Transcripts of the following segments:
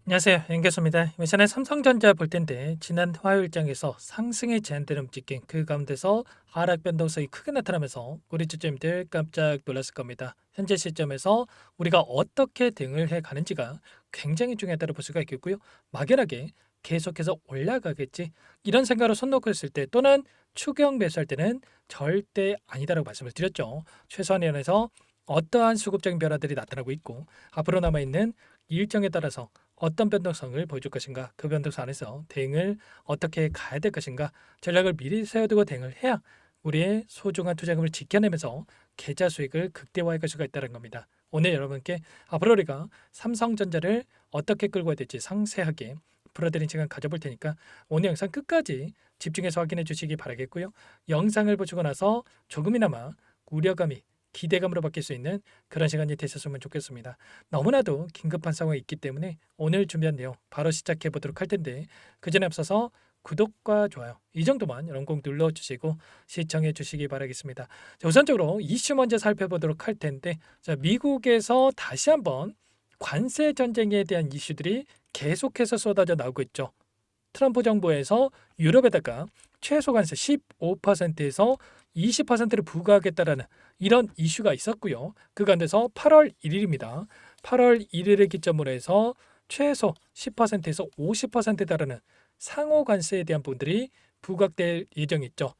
안녕하세요. 연결소입니다. 이번 시간에 삼성전자 볼 텐데 지난 화요일장에서 상승에 제한되는 움직임 그 가운데서 하락 변동성이 크게 나타나면서 우리 주주님들 깜짝 놀랐을 겁니다. 현재 시점에서 우리가 어떻게 대응을 해 가는지가 굉장히 중요하다고 볼 수가 있겠고요. 막연하게 계속해서 올라가겠지 이런 생각으로 손 놓고 있을 때 또는 추경 매수할 때는 절대 아니다라고 말씀을 드렸죠. 최소한에서 어떠한 수급적인 변화들이 나타나고 있고 앞으로 남아있는 일정에 따라서 어떤 변동성을 보여줄 것인가, 그 변동성 안에서 대응을 어떻게 가야 될 것인가, 전략을 미리 세워두고 대응을 해야 우리의 소중한 투자금을 지켜내면서 계좌 수익을 극대화할 수가 있다는 겁니다. 오늘 여러분께 앞으로 우리가 삼성전자를 어떻게 끌고 가야 될지 상세하게 풀어드린 시간 가져볼 테니까 오늘 영상 끝까지 집중해서 확인해 주시기 바라겠고요. 영상을 보시고 나서 조금이나마 우려감이 기대감으로 바뀔 수 있는 그런 시간이 되셨으면 좋겠습니다. 너무나도 긴급한 상황이 있기 때문에 오늘 준비한 내용 바로 시작해 보도록 할 텐데 그 전에 앞서서 구독과 좋아요 이 정도만 여러분 꼭 눌러주시고 시청해 주시기 바라겠습니다. 자, 우선적으로 이슈 먼저 살펴보도록 할 텐데 자, 미국에서 다시 한번 관세 전쟁에 대한 이슈들이 계속해서 쏟아져 나오고 있죠. 트럼프 정부에서 유럽에다가 최소 관세 15%에서 20%를 부과하겠다라는 이런 이슈가 있었고요. 그 가운데서 8월 1일입니다. 8월 1일을 기점으로 해서 최소 10%에서 50%에 달하는 상호 관세에 대한 부분들이 부각될 예정이 있죠.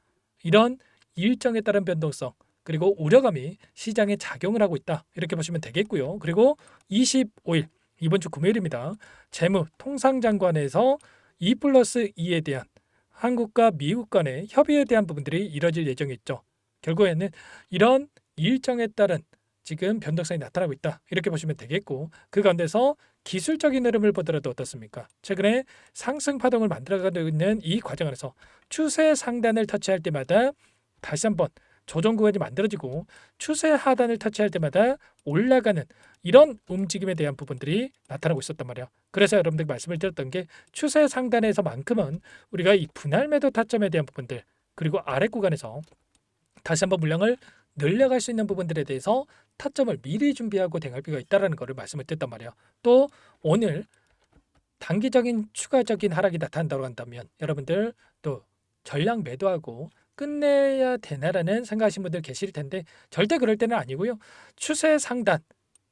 이런 일정에 따른 변동성 그리고 우려감이 시장에 작용을 하고 있다. 이렇게 보시면 되겠고요. 그리고 25일 이번 주 금요일입니다. 재무통상장관에서 2+2에 대한 한국과 미국 간의 협의에 대한 부분들이 이뤄질 예정이 있죠. 결국에는 이런 일정에 따른 지금 변동성이 나타나고 있다. 이렇게 보시면 되겠고 그 가운데서 기술적인 흐름을 보더라도 어떻습니까? 최근에 상승 파동을 만들어가고 있는 이 과정 안에서 추세 상단을 터치할 때마다 다시 한번 조정 구간이 만들어지고 추세 하단을 터치할 때마다 올라가는 이런 움직임에 대한 부분들이 나타나고 있었단 말이야. 그래서 여러분들 말씀을 드렸던 게 추세 상단에서만큼은 우리가 이 분할 매도 타점에 대한 부분들 그리고 아래 구간에서 다시 한번 물량을 늘려갈 수 있는 부분들에 대해서 타점을 미리 준비하고 대응할 필요가 있다는 것을 말씀을 드렸단 말이에요. 또 오늘 단기적인 추가적인 하락이 나타난다고 한다면 여러분들 또 전량 매도하고 끝내야 되나라는 생각하시는 분들 계실 텐데 절대 그럴 때는 아니고요. 추세 상단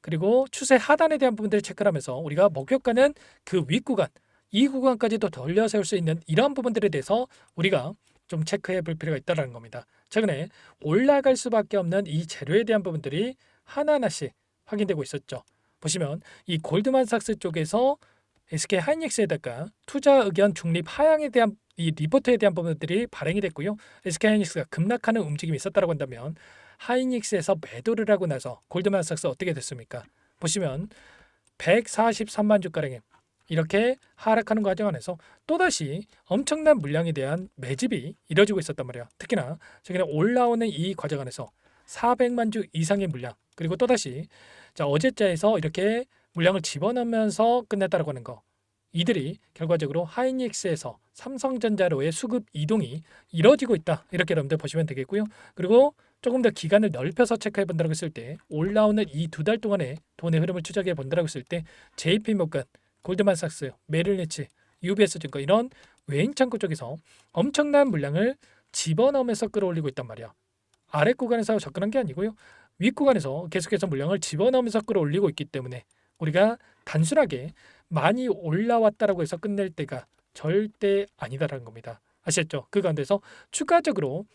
그리고 추세 하단에 대한 부분들을 체크를 하면서 우리가 목표가는 그 윗구간 이 구간까지도 돌려 세울 수 있는 이런 부분들에 대해서 우리가 좀 체크해 볼 필요가 있다는 겁니다. 최근에 올라갈 수밖에 없는 이 재료에 대한 부분들이 하나하나씩 확인되고 있었죠. 보시면 이 골드만삭스 쪽에서 SK 하이닉스에다가 투자 의견 중립 하향에 대한 이 리포트에 대한 부분들이 발행이 됐고요. SK 하이닉스가 급락하는 움직임이 있었다고 한다면 하이닉스에서 매도를 하고 나서 골드만삭스 어떻게 됐습니까? 보시면 143만 주가량에 이렇게 하락하는 과정 안에서 또다시 엄청난 물량에 대한 매집이 이뤄지고 있었단 말이에요. 특히나 최근에 올라오는 이 과정 안에서 400만 주 이상의 물량 그리고 또다시 자 어제자에서 이렇게 물량을 집어넣으면서 끝냈다라고 하는 거 이들이 결과적으로 하이닉스에서 삼성전자로의 수급 이동이 이뤄지고 있다 이렇게 여러분들 보시면 되겠고요. 그리고 조금 더 기간을 넓혀서 체크해 본다고 했을 때 올라오는 이 두 달 동안의 돈의 흐름을 추적해 본다고 했을 때 JP모건, 골드만삭스, 메릴리치, UBS 증권 이런 외인 창구 쪽에서 엄청난 물량을 집어넣으면서 끌어올리고 있단 말이야. 아래 구간에서 접근한 게 아니고요. 윗 구간에서 계속해서 물량을 집어넣으면서 끌어올리고 있기 때문에 우리가 단순하게 많이 올라왔다라고 해서 끝낼 때가 절대 아니다라는 겁니다. 아시겠죠? 그 가운데서 추가적으로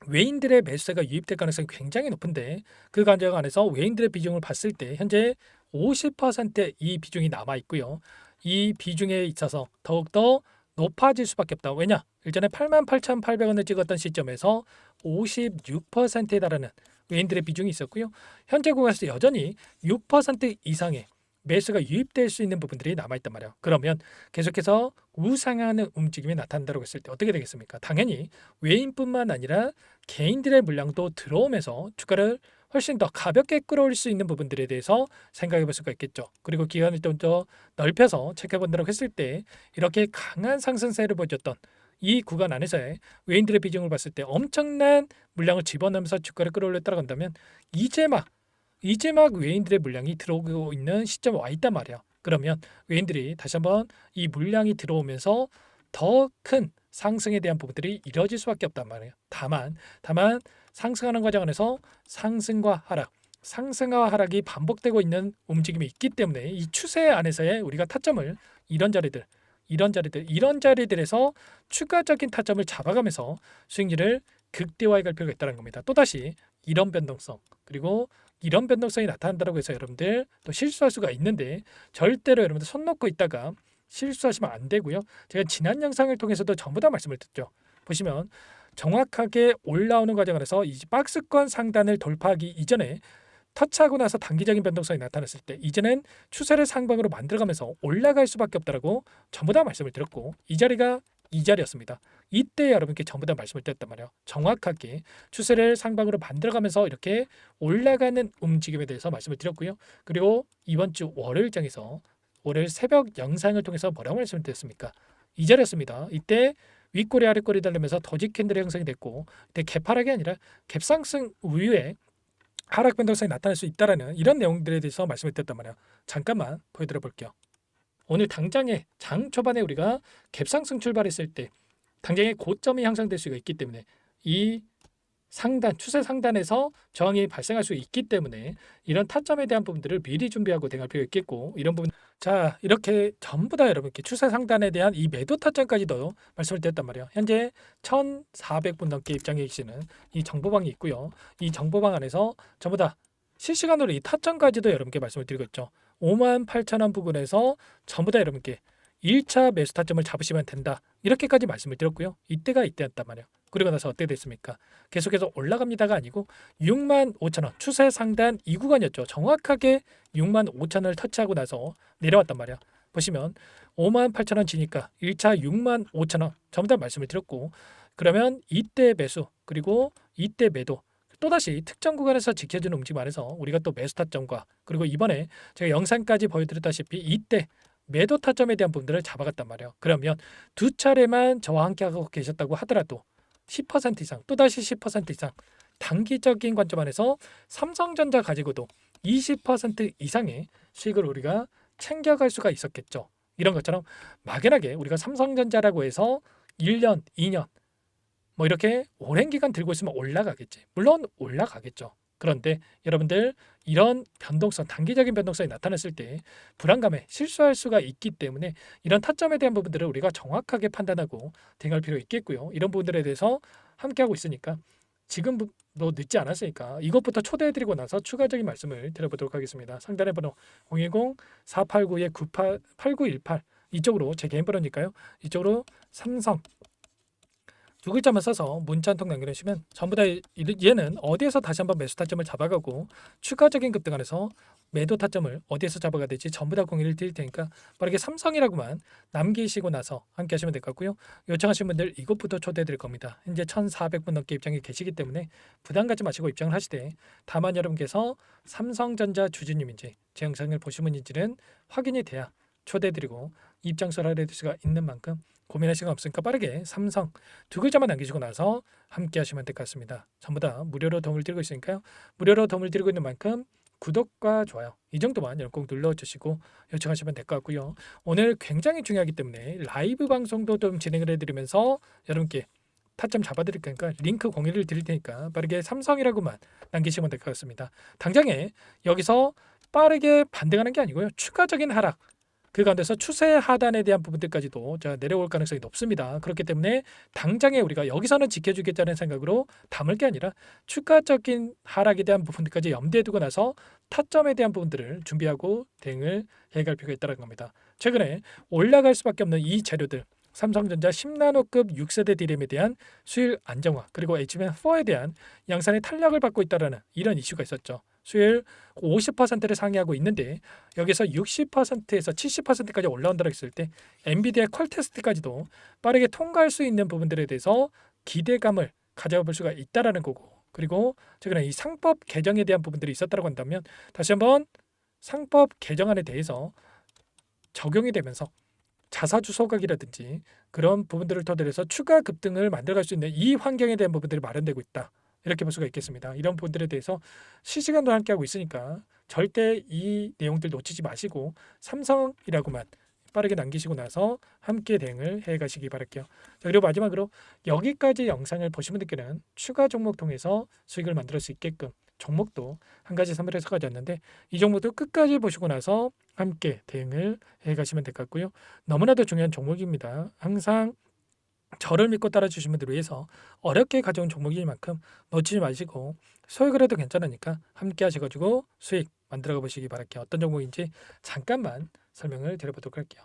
외인들의 매수세가 유입될 가능성이 굉장히 높은데 그 과정 안에서 외인들의 비중을 봤을 때 현재 50%이 비중이 남아 있고요. 이 비중에 있어서 더욱더 높아질 수밖에 없다. 왜냐? 일전에 88,800원을 찍었던 시점에서 56%에 달하는 외인들의 비중이 있었고요. 현재 구간에서 여전히 6% 이상의 매수가 유입될 수 있는 부분들이 남아있단 말이에요. 그러면 계속해서 우상향하는 움직임이 나타난다고 했을 때 어떻게 되겠습니까? 당연히 외인뿐만 아니라 개인들의 물량도 들어오면서 주가를 훨씬 더 가볍게 끌어올릴 수 있는 부분들에 대해서 생각해 볼 수가 있겠죠. 그리고 기간을 좀 더 넓혀서 체크해 본다고 했을 때 이렇게 강한 상승세를 보여줬던 이 구간 안에서의 외인들의 비중을 봤을 때 엄청난 물량을 집어넣으면서 주가를 끌어올렸다고 한다면 이제 막 외인들의 물량이 들어오고 있는 시점에 와 있단 말이야. 그러면 외인들이 다시 한번 이 물량이 들어오면서 더 큰 상승에 대한 부분들이 이뤄질 수밖에 없단 말이에요. 다만 상승하는 과정 안에서 상승과 하락, 상승과 하락이 반복되고 있는 움직임이 있기 때문에 이 추세 안에서의 우리가 타점을 이런 자리들에서 추가적인 타점을 잡아가면서 수익률을 극대화해 갈 필요가 있다는 겁니다. 또다시 이런 변동성 그리고 이런 변동성이 나타난다고 해서 여러분들 또 실수할 수가 있는데 절대로 여러분들 손 놓고 있다가 실수하시면 안 되고요. 제가 지난 영상을 통해서도 전부 다 말씀을 드렸죠. 보시면 정확하게 올라오는 과정 안에서 이 박스권 상단을 돌파하기 이전에 터치하고 나서 단기적인 변동성이 나타났을 때 이제는 추세를 상방으로 만들어가면서 올라갈 수밖에 없다라고 전부 다 말씀을 드렸고 이 자리가 이 자리였습니다. 이때 여러분께 전부 다 말씀을 드렸단 말이에요. 정확하게 추세를 상방으로 만들어가면서 이렇게 올라가는 움직임에 대해서 말씀을 드렸고요. 그리고 이번 주 월요일장에서 월요일 새벽 영상을 통해서 뭐라고 말씀을 드렸습니까? 이 자리였습니다. 이때 윗꼬리 아랫꼬리 달리면서 더지 캔들의 형성이 됐고 이때 개파락이 아니라 갭상승 우위에 하락 변동성이 나타날 수 있다라는 이런 내용들에 대해서 말씀을 드렸단 말이에요. 잠깐만 보여드려 볼게요. 오늘 당장에 장 초반에 우리가 갭상승 출발했을 때 당장에 고점이 형성될 수가 있기 때문에 이 상단 추세 상단에서 저항이 발생할 수 있기 때문에 이런 타점에 대한 부분들을 미리 준비하고 대응할 필요가 있겠고 이런 부분 자 이렇게 전부 다 여러분께 추세 상단에 대한 이 매도 타점까지도 말씀을 드렸단 말이에요. 현재 1,400분 넘게 입장해 계시는 이 정보방이 있고요. 이 정보방 안에서 전부 다 실시간으로 이 타점까지도 여러분께 말씀을 드리고 있죠. 58,000원 부근에서 전부 다 여러분께 1차 매수 타점을 잡으시면 된다. 이렇게까지 말씀을 드렸고요. 이때가 이때였단 말이에요. 그리고 나서 어떻게 됐습니까? 계속해서 올라갑니다가 아니고 65,000원 추세 상단 이 구간이었죠. 정확하게 65,000원을 터치하고 나서 내려왔단 말이야. 보시면 58,000원 지니까 1차 65,000원 전부 다 말씀을 드렸고 그러면 이때 매수 그리고 이때 매도 또다시 특정 구간에서 지켜주는 움직임 안에서 우리가 또 매수 타점과 그리고 이번에 제가 영상까지 보여드렸다시피 이때 매도 타점에 대한 부분들을 잡아갔단 말이에요. 그러면 두 차례만 저와 함께 하고 계셨다고 하더라도 10% 이상 또다시 10% 이상 단기적인 관점 안에서 삼성전자 가지고도 20% 이상의 수익을 우리가 챙겨갈 수가 있었겠죠. 이런 것처럼 막연하게 우리가 삼성전자라고 해서 1년, 2년 뭐 이렇게 오랜 기간 들고 있으면 올라가겠지. 물론 올라가겠죠. 그런데 여러분들 이런 변동성, 단기적인 변동성이 나타났을 때 불안감에 실수할 수가 있기 때문에 이런 타점에 대한 부분들을 우리가 정확하게 판단하고 대응할 필요 있겠고요. 이런 부분들에 대해서 함께하고 있으니까 지금도 늦지 않았으니까 이것부터 초대해드리고 나서 추가적인 말씀을 드려보도록 하겠습니다. 상단의 번호 010-489-8918 이쪽으로 제 개인 번호니까요. 이쪽으로 삼성 두 글자만 써서 문자 한 통 남겨주시면 전부 다 얘는 어디에서 다시 한번 매수 타점을 잡아가고 추가적인 급등 안에서 매도 타점을 어디에서 잡아가야 될지 전부 다 공유를 드릴 테니까 빠르게 삼성이라고만 남기시고 나서 함께 하시면 될 것 같고요. 요청하신 분들 이것부터 초대해 드릴 겁니다. 현재 1,400분 넘게 입장이 계시기 때문에 부담 갖지 마시고 입장을 하시되 다만 여러분께서 삼성전자 주주님인지 제 영상을 보신 분인지는 확인이 돼야 초대해 드리고 입장서를 알려드릴 수가 있는 만큼 고민할 시간 없으니까 빠르게 삼성 두 글자만 남기시고 나서 함께 하시면 될 것 같습니다. 전부 다 무료로 도움을 드리고 있으니까요. 무료로 도움을 드리고 있는 만큼 구독과 좋아요 이 정도만 꼭 눌러주시고 요청하시면 될 것 같고요. 오늘 굉장히 중요하기 때문에 라이브 방송도 좀 진행을 해드리면서 여러분께 타점 잡아드릴 테니까 링크 공유를 드릴 테니까 빠르게 삼성이라고만 남기시면 될 것 같습니다. 당장에 여기서 빠르게 반등하는 게 아니고요. 추가적인 하락 그 가운데서 추세 하단에 대한 부분들까지도 내려올 가능성이 높습니다. 그렇기 때문에 당장에 우리가 여기서는 지켜주겠다는 생각으로 담을 게 아니라 추가적인 하락에 대한 부분들까지 염두에 두고 나서 타점에 대한 부분들을 준비하고 대응을 해갈 필요가 있다는 겁니다. 최근에 올라갈 수밖에 없는 이 재료들 삼성전자 10나노급 6세대 D램에 대한 수율 안정화 그리고 HBM4에 대한 양산의 탄력을 받고 있다는 이런 이슈가 있었죠. 수율 50%를 상회하고 있는데 여기서 60%에서 70%까지 올라온다고 했을 때 엔비디아 퀄 테스트까지도 빠르게 통과할 수 있는 부분들에 대해서 기대감을 가져볼 수가 있다라는 거고 그리고 최근에 이 상법 개정에 대한 부분들이 있었다고 한다면 다시 한번 상법 개정안에 대해서 적용이 되면서 자사주 소각이라든지 그런 부분들을 토대로 해서 추가 급등을 만들어갈 수 있는 이 환경에 대한 부분들이 마련되고 있다. 이렇게 볼 수가 있겠습니다. 이런 부분들에 대해서 실시간으로 함께하고 있으니까 절대 이 내용들 놓치지 마시고 삼성이라고만 빠르게 남기시고 나서 함께 대응을 해 가시기 바랄게요. 자, 그리고 마지막으로 여기까지 영상을 보신 분들께는 추가 종목 통해서 수익을 만들 수 있게끔 종목도 한 가지 선별해서 가져왔는데 이 종목도 끝까지 보시고 나서 함께 대응을 해 가시면 될 것 같고요. 너무나도 중요한 종목입니다. 항상 저를 믿고 따라주신 분들을 위해서 어렵게 가져온 종목인 만큼 놓치지 마시고 소액을 해도 괜찮으니까 함께 하셔가지고 수익 만들어 보시기 바랄게요. 어떤 종목인지 잠깐만 설명을 드려보도록 할게요.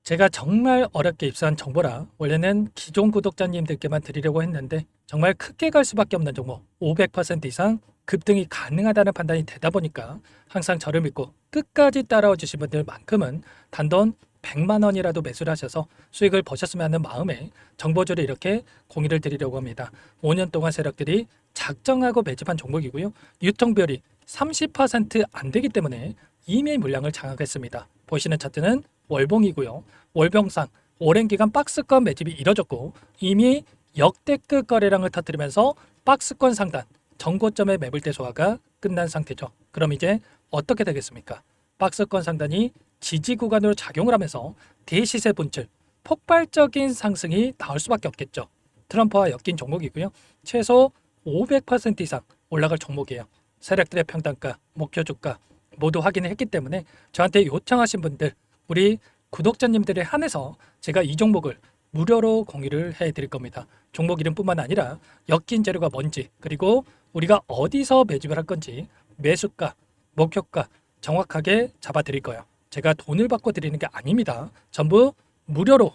제가 정말 어렵게 입수한 정보라 원래는 기존 구독자님들께만 드리려고 했는데 정말 크게 갈 수밖에 없는 종목 500% 이상 급등이 가능하다는 판단이 되다 보니까 항상 저를 믿고 끝까지 따라와 주신 분들만큼은 단돈 100만 원이라도 매수를 하셔서 수익을 보셨으면 하는 마음에 정보주를 이렇게 공유를 드리려고 합니다. 5년 동안 세력들이 작정하고 매집한 종목이고요. 유통비율이 30%안 되기 때문에 이미 물량을 장악했습니다. 보시는 차트는 월봉이고요. 월봉상 오랜 기간 박스권 매집이 이뤄졌고 이미 역대급 거래량을 터뜨리면서 박스권 상단 전고점의 매물대 소화가 끝난 상태죠. 그럼 이제 어떻게 되겠습니까? 박스권 상단이 지지 구간으로 작용을 하면서 대시세 분출, 폭발적인 상승이 나올 수밖에 없겠죠. 트럼프와 엮인 종목이고요. 최소 500% 이상 올라갈 종목이에요. 세력들의 평단가, 목표 주가 모두 확인을 했기 때문에 저한테 요청하신 분들, 우리 구독자님들에 한해서 제가 이 종목을 무료로 공유를 해드릴 겁니다. 종목 이름뿐만 아니라 엮인 재료가 뭔지, 그리고 우리가 어디서 매집을 할 건지, 매수가, 목표가 정확하게 잡아드릴 거예요. 제가 돈을 받고 드리는 게 아닙니다. 전부 무료로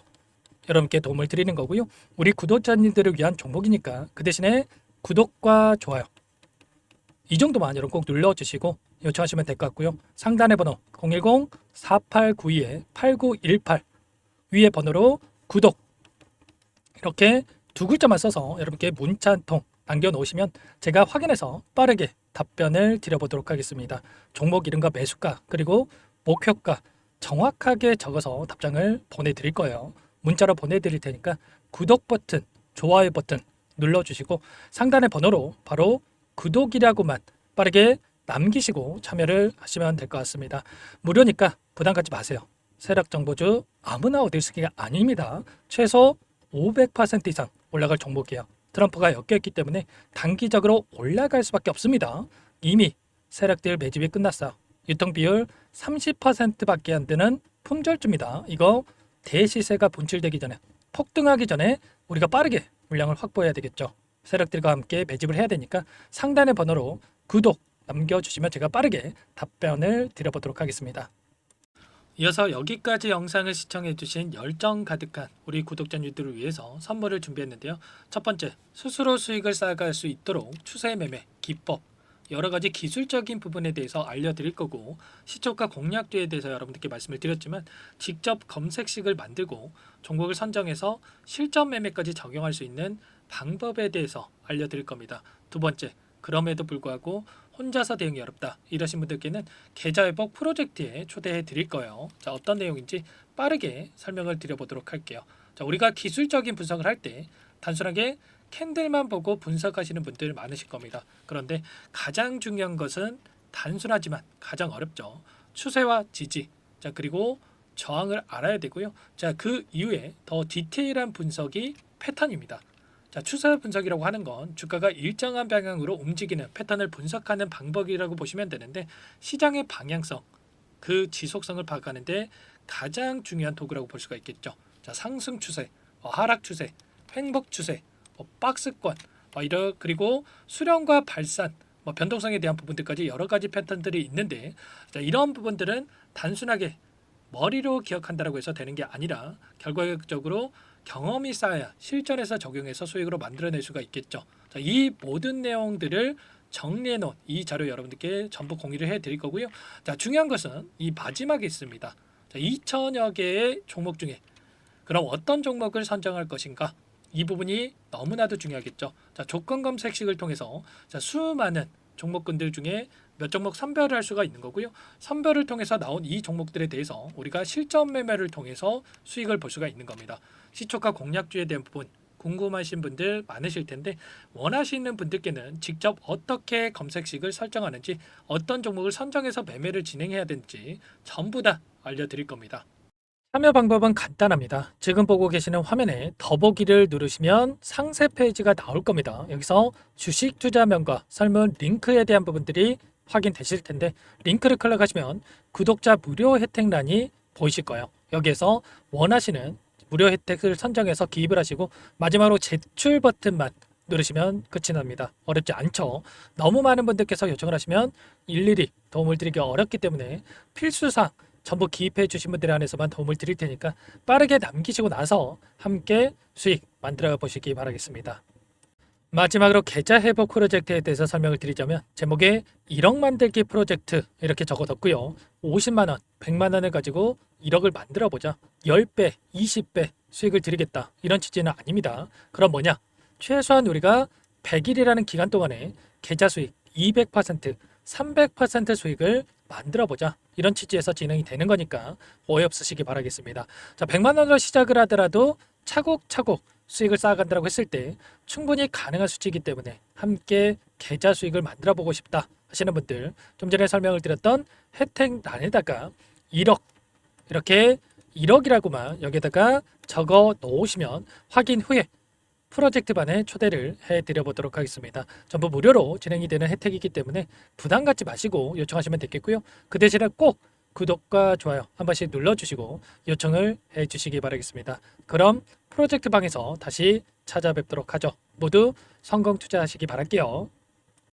여러분께 도움을 드리는 거고요. 우리 구독자님들을 위한 종목이니까 그 대신에 구독과 좋아요 이 정도만 여러분 꼭 눌러주시고 요청하시면 될 것 같고요. 상단의 번호 010-4892-8918 위에 번호로 구독 이렇게 두 글자만 써서 여러분께 문자 한 통 남겨놓으시면 제가 확인해서 빠르게 답변을 드려보도록 하겠습니다. 종목 이름과 매수가 그리고 목표가 정확하게 적어서 답장을 보내드릴 거예요. 문자로 보내드릴 테니까 구독 버튼, 좋아요 버튼 눌러주시고 상단의 번호로 바로 구독이라고만 빠르게 남기시고 참여를 하시면 될 것 같습니다. 무료니까 부담 갖지 마세요. 세력정보주 아무나 얻을 수 있는 게 아닙니다. 최소 500% 이상 올라갈 종목이에요. 트럼프가 엮여있기 때문에 단기적으로 올라갈 수밖에 없습니다. 이미 세력들 매집이 끝났어요. 유통비율 30%밖에 안 되는 품절주입니다. 이거 대시세가 분출되기 전에 폭등하기 전에 우리가 빠르게 물량을 확보해야 되겠죠. 세력들과 함께 매집을 해야 되니까 상단의 번호로 구독 남겨주시면 제가 빠르게 답변을 드려보도록 하겠습니다. 이어서 여기까지 영상을 시청해주신 열정 가득한 우리 구독자님들을 위해서 선물을 준비했는데요. 첫 번째, 스스로 수익을 쌓아갈 수 있도록 추세 매매 기법 여러 가지 기술적인 부분에 대해서 알려드릴 거고 시초가 공략주에 대해서 여러분들께 말씀을 드렸지만 직접 검색식을 만들고 종목을 선정해서 실전 매매까지 적용할 수 있는 방법에 대해서 알려드릴 겁니다. 두 번째, 그럼에도 불구하고 혼자서 대응이 어렵다 이러신 분들께는 계좌회복 프로젝트에 초대해 드릴 거예요. 자, 어떤 내용인지 빠르게 설명을 드려보도록 할게요. 자, 우리가 기술적인 분석을 할 때 단순하게 캔들만 보고 분석하시는 분들 많으실 겁니다. 그런데 가장 중요한 것은 단순하지만 가장 어렵죠. 추세와 지지, 자 그리고 저항을 알아야 되고요. 자, 그 이후에 더 디테일한 분석이 패턴입니다. 자, 추세 분석이라고 하는 건 주가가 일정한 방향으로 움직이는 패턴을 분석하는 방법이라고 보시면 되는데 시장의 방향성, 그 지속성을 파악하는데 가장 중요한 도구라고 볼 수가 있겠죠. 자, 상승 추세, 하락 추세, 횡복 추세, 박스권, 그리고 수렴과 발산, 변동성에 대한 부분들까지 여러 가지 패턴들이 있는데 자, 이런 부분들은 단순하게 머리로 기억한다고 해서 되는 게 아니라 결과적으로 경험이 쌓아야 실전에서 적용해서 수익으로 만들어낼 수가 있겠죠. 자, 이 모든 내용들을 정리해 놓은 이 자료 여러분들께 전부 공유를 해 드릴 거고요. 자, 중요한 것은 이 마지막에 있습니다. 자, 2천여 개의 종목 중에 그럼 어떤 종목을 선정할 것인가? 이 부분이 너무나도 중요하겠죠. 자, 조건 검색식을 통해서 자, 수많은 종목군들 중에 몇 종목 선별을 할 수가 있는 거고요. 선별을 통해서 나온 이 종목들에 대해서 우리가 실전 매매를 통해서 수익을 볼 수가 있는 겁니다. 시초가 공략주에 대한 부분, 궁금하신 분들 많으실 텐데 원하시는 분들께는 직접 어떻게 검색식을 설정하는지 어떤 종목을 선정해서 매매를 진행해야 되는지 전부 다 알려드릴 겁니다. 참여 방법은 간단합니다. 지금 보고 계시는 화면에 더보기를 누르시면 상세 페이지가 나올 겁니다. 여기서 주식 투자명과 설문 링크에 대한 부분들이 확인되실 텐데 링크를 클릭하시면 구독자 무료 혜택란이 보이실 거예요. 여기에서 원하시는 무료 혜택을 선정해서 기입을 하시고 마지막으로 제출 버튼만 누르시면 끝이 납니다. 어렵지 않죠? 너무 많은 분들께서 요청을 하시면 일일이 도움을 드리기 어렵기 때문에 필수사항 전부 기입해 주신 분들에 한해서만 도움을 드릴 테니까 빠르게 남기시고 나서 함께 수익 만들어 보시기 바라겠습니다. 마지막으로 계좌 회복 프로젝트에 대해서 설명을 드리자면 제목에 1억 만들기 프로젝트 이렇게 적어뒀고요. 50만 원, 100만 원을 가지고 1억을 만들어 보자. 10배, 20배 수익을 드리겠다. 이런 취지는 아닙니다. 그럼 뭐냐? 최소한 우리가 100일이라는 기간 동안에 계좌 수익 200%, 300% 수익을 만들어 보자. 이런 취지에서 진행이 되는 거니까 오해 없으시기 바라겠습니다. 자, 100만 원으로 시작을 하더라도 차곡차곡 수익을 쌓아간다고 했을 때 충분히 가능한 수치이기 때문에 함께 계좌 수익을 만들어 보고 싶다 하시는 분들 좀 전에 설명을 드렸던 혜택란에다가 1억 이렇게 1억이라고만 여기다가 적어 놓으시면 확인 후에 프로젝트반에 초대를 해드려 보도록 하겠습니다. 전부 무료로 진행이 되는 혜택이기 때문에 부담 갖지 마시고 요청하시면 되겠고요. 그 대신에 꼭 구독과 좋아요 한 번씩 눌러주시고 요청을 해주시기 바라겠습니다. 그럼 프로젝트 방에서 다시 찾아뵙도록 하죠. 모두 성공 투자하시기 바랄게요.